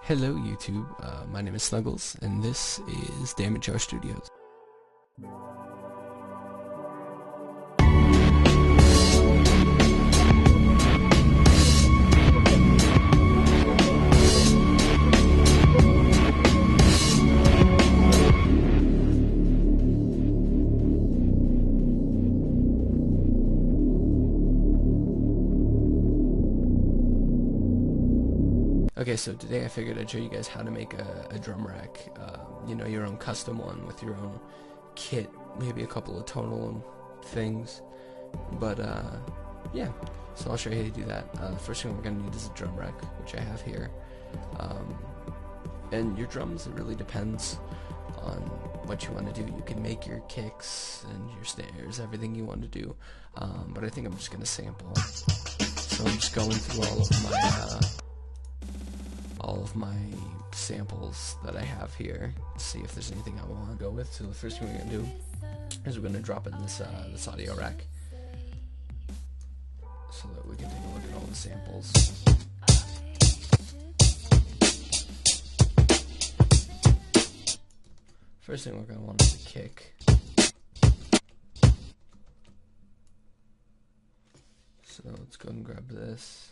Hello YouTube, my name is Snuggles, and this is Dammit Studios. Okay, so today I figured I'd show you guys how to make a drum rack, you know, your own custom one with your own kit, maybe a couple of tonal things, but yeah, so I'll show you how to do that. The first thing we're going to need is a drum rack, which I have here, and your drums, it really depends on what you want to do. You can make your kicks and your snares, everything you want to do, but I think I'm just going to sample, so I'm just going through all of my samples that I have here to see if there's anything I want to go with. So the first thing we're going to do is we're going to drop it in this audio rack so that we can take a look at all the samples. First thing we're going to want is a kick. So let's go and grab this.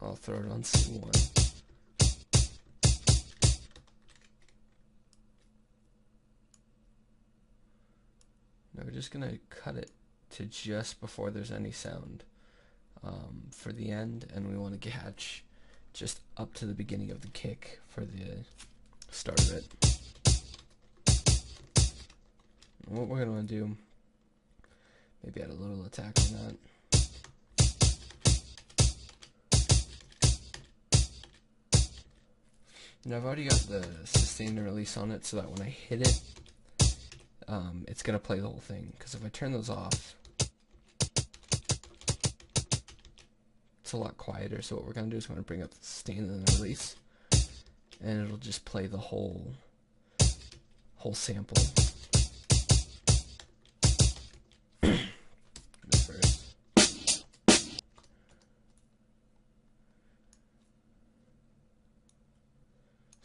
I'll throw it on C1. Now we're just going to cut it to just before there's any sound for the end, and we want to catch just up to the beginning of the kick for the start of it. And what we're going to want to do, maybe add a little attack on that. Now I've already got the sustain and release on it so that when I hit it, it's going to play the whole thing. Because if I turn those off, it's a lot quieter. So what we're going to do is we're going to bring up the sustain and the release, and it'll just play the whole sample.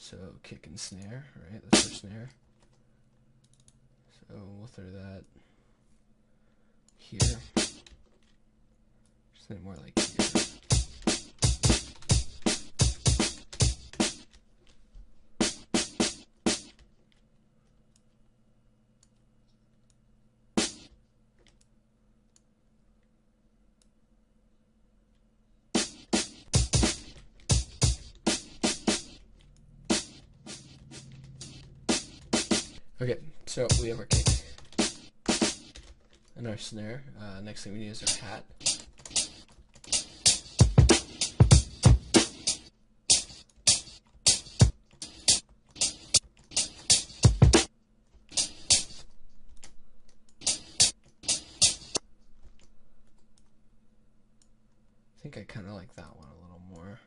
So kick and snare, right? That's our snare. So we'll throw that here. Just more like here. Okay, so we have our kick and our snare. Next thing we need is our hat. I think I kind of like that one a little more.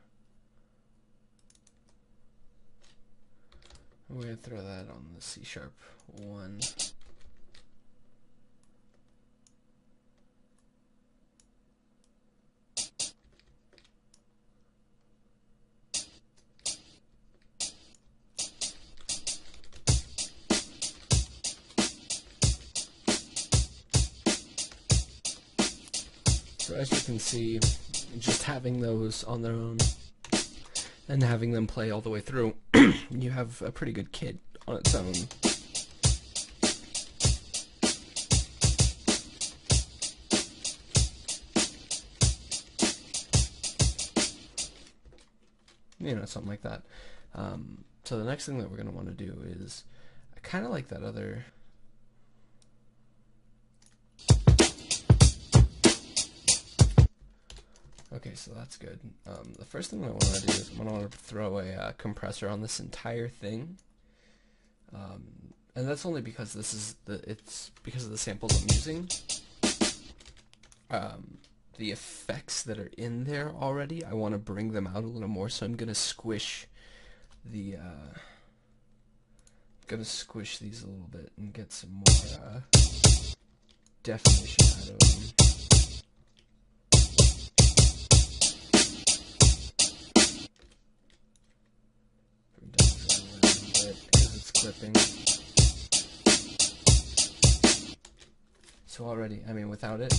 We're going to throw that on the C-sharp 1. So as you can see, just having those on their own and having them play all the way through, you have a pretty good kit on its own. You know, something like that. So the next thing that we're going to want to do is, I kind of like that other... Okay, so that's good. The first thing I want to do is I'm going to want to throw a compressor on this entire thing, and that's only because it's because of the samples I'm using. The effects that are in there already, I want to bring them out a little more, so I'm going to squish the squish these a little bit and get some more definition out of them. clipping. So already, I mean, without it,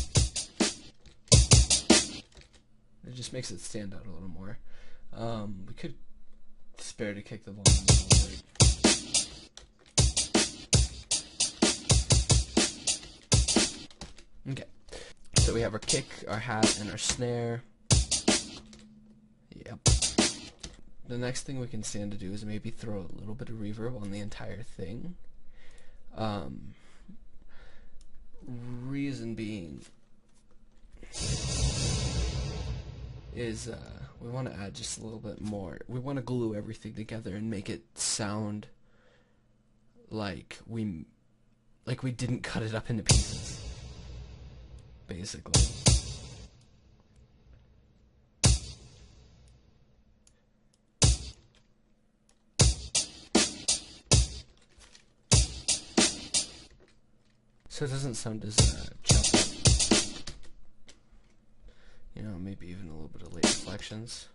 it just makes it stand out a little more. We could spare to kick the volume a little bit. Okay, so we have our kick, our hat, and our snare. Yep. The next thing we can stand to do is maybe throw a little bit of reverb on the entire thing. Reason being is we want to add just a little bit more. We want to glue everything together and make it sound like we didn't cut it up into pieces, basically. So it doesn't sound as chopped up. You know, maybe even a little bit of late reflections.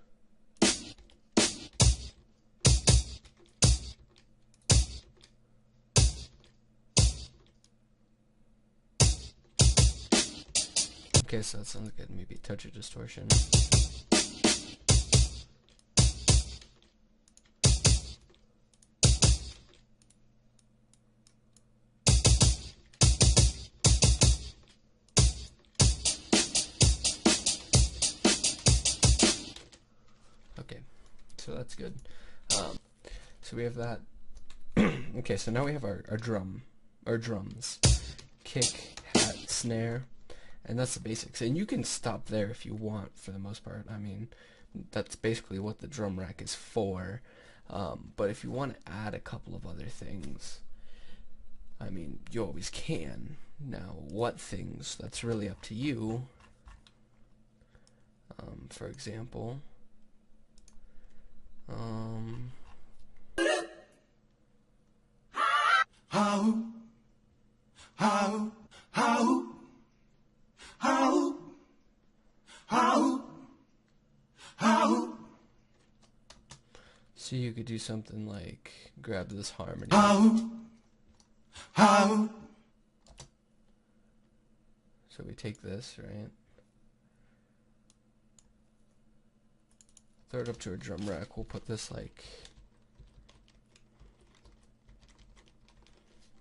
Okay, so that sounds good. Maybe a touch of distortion. Okay, so that's good. So we have that. Okay, so now we have our drums. Kick, hat, snare. And that's the basics. And you can stop there if you want, for the most part. I mean, that's basically what the drum rack is for. But if you want to add a couple of other things, I mean, you always can. Now, what things? That's really up to you. For example, so you could do something like grab this harmony. So we take this, right? Throw it up to a drum rack. We'll put this like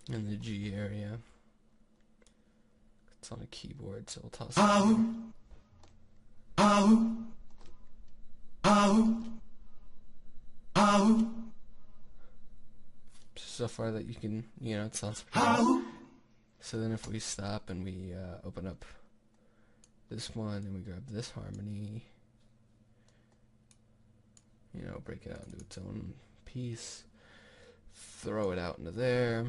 in the G area. It's on a keyboard, so we'll toss it so far that you can, you know, it sounds pretty good. So then if we stop and we open up this one and we grab this harmony, you know, break it out into its own piece, throw it out into there.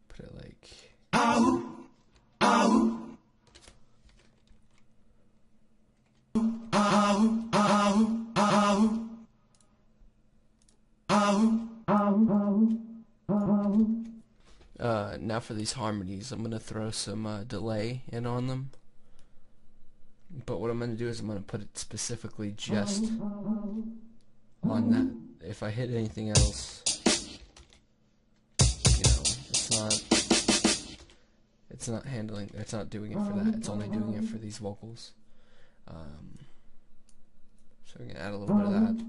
Put it like now for these harmonies, I'm gonna throw some delay in on them. But what I'm gonna do is I'm gonna put it specifically just on that. If I hit anything else, you know, it's not handling, it's not doing it for that. It's only doing it for these vocals. So we're gonna add a little bit of that.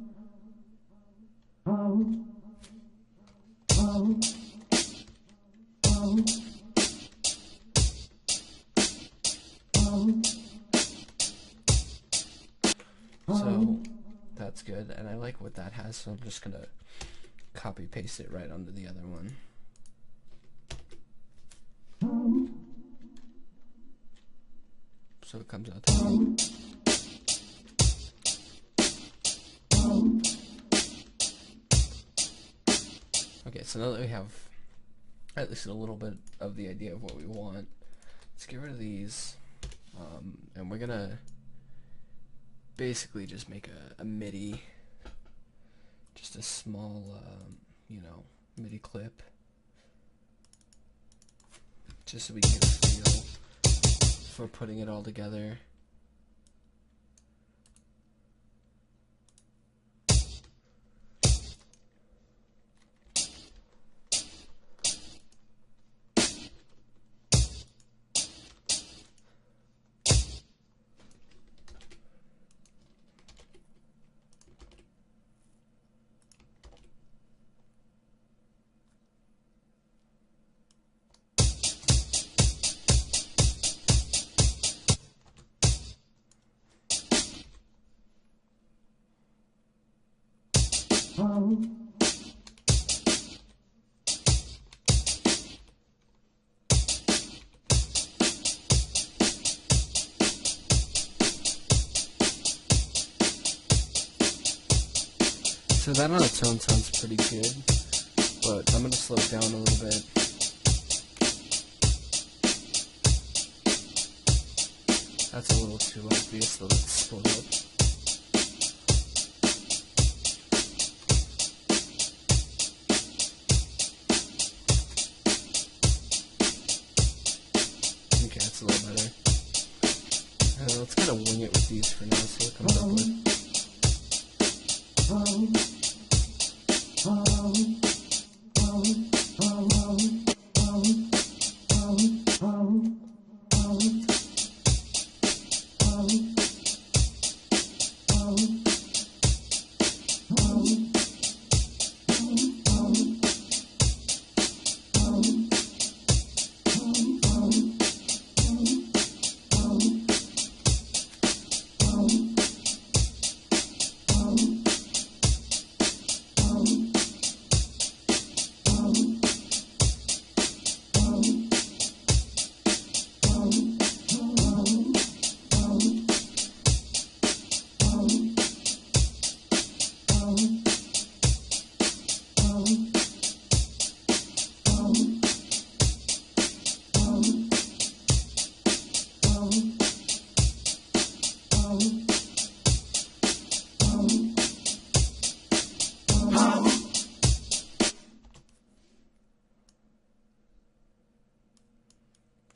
So that's good, and I like what that has, so I'm just gonna copy paste it right onto the other one. So it comes out there. Okay, so now that we have at least a little bit of the idea of what we want, let's get rid of these, and we're gonna basically just make a MIDI, just a small, you know, MIDI clip, just so we can get a feel for putting it all together. So that on its own sounds pretty good, but I'm going to slow it down a little bit. That's a little too obvious, so let's split up. Okay, that's a little better. Let's kind of wing it with these for now, see what it comes up with.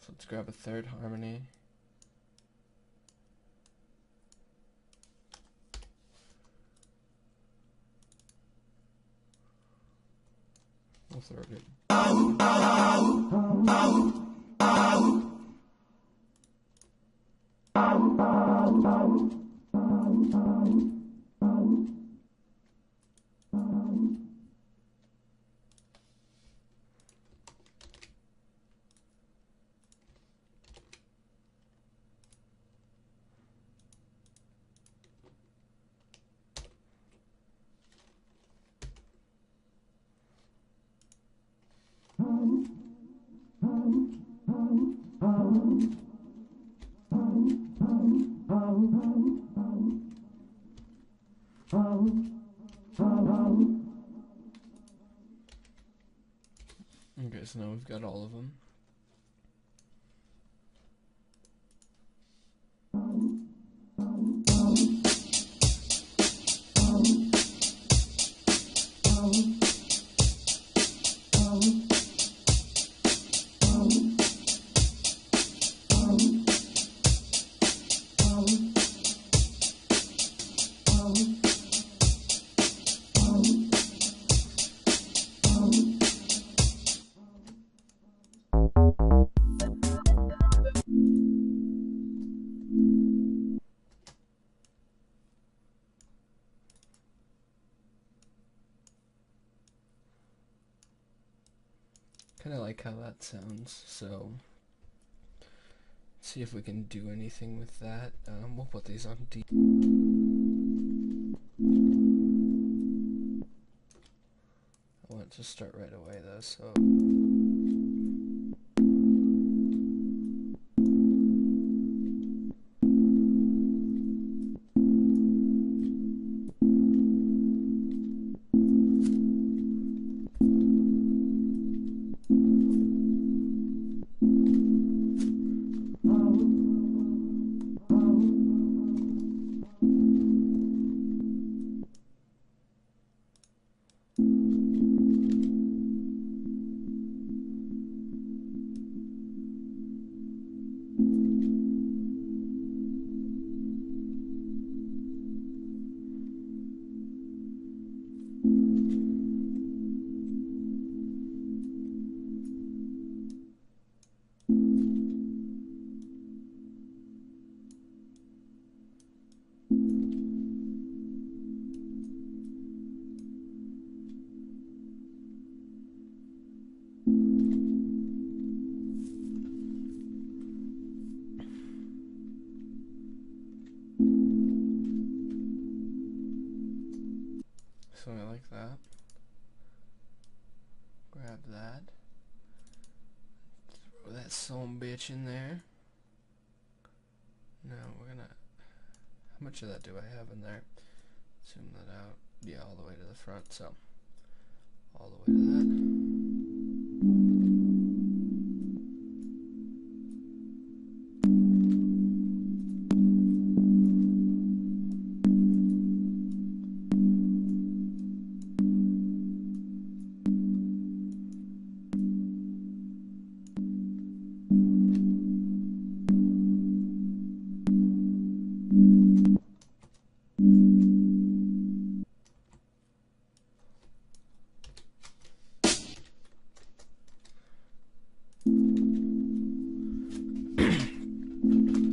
Let's grab a third harmony. We'll throw it. Okay, so now we've got all of them. Kind of like how that sounds, so let's see if we can do anything with that. We'll put these on D. I want it to start right away though, so like that. Grab that. Throw that son bitch in there. Now we're gonna... How much of that do I have in there? Zoom that out. Yeah, all the way to the front, so... All the way to that.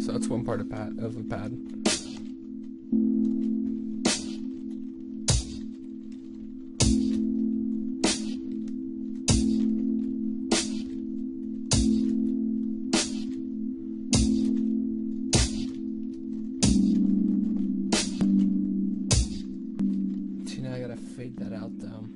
So that's one part of a pad. See, now I gotta fade that out though.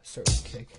Start with kick.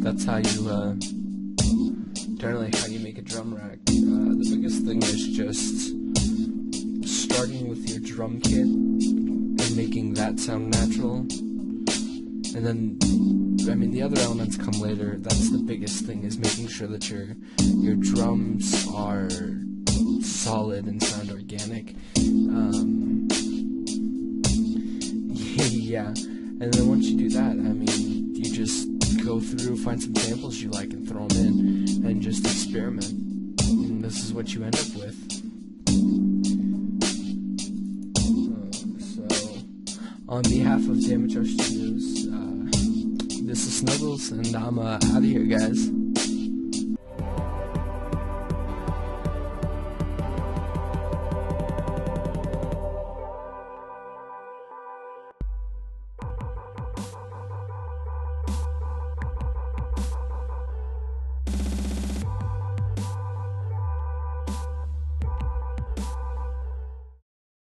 That's how you, generally how you make a drum rack. The biggest thing is just starting with your drum kit and making that sound natural. And then, I mean, the other elements come later. That's the biggest thing, is making sure that your drums are solid and sound organic. Yeah, and then once you do that, I mean, you just go through, find some samples you like and throw them in and just experiment, and this is what you end up with. So on behalf of Dammit Studios, this is Snuggles, and I'm out of here, guys.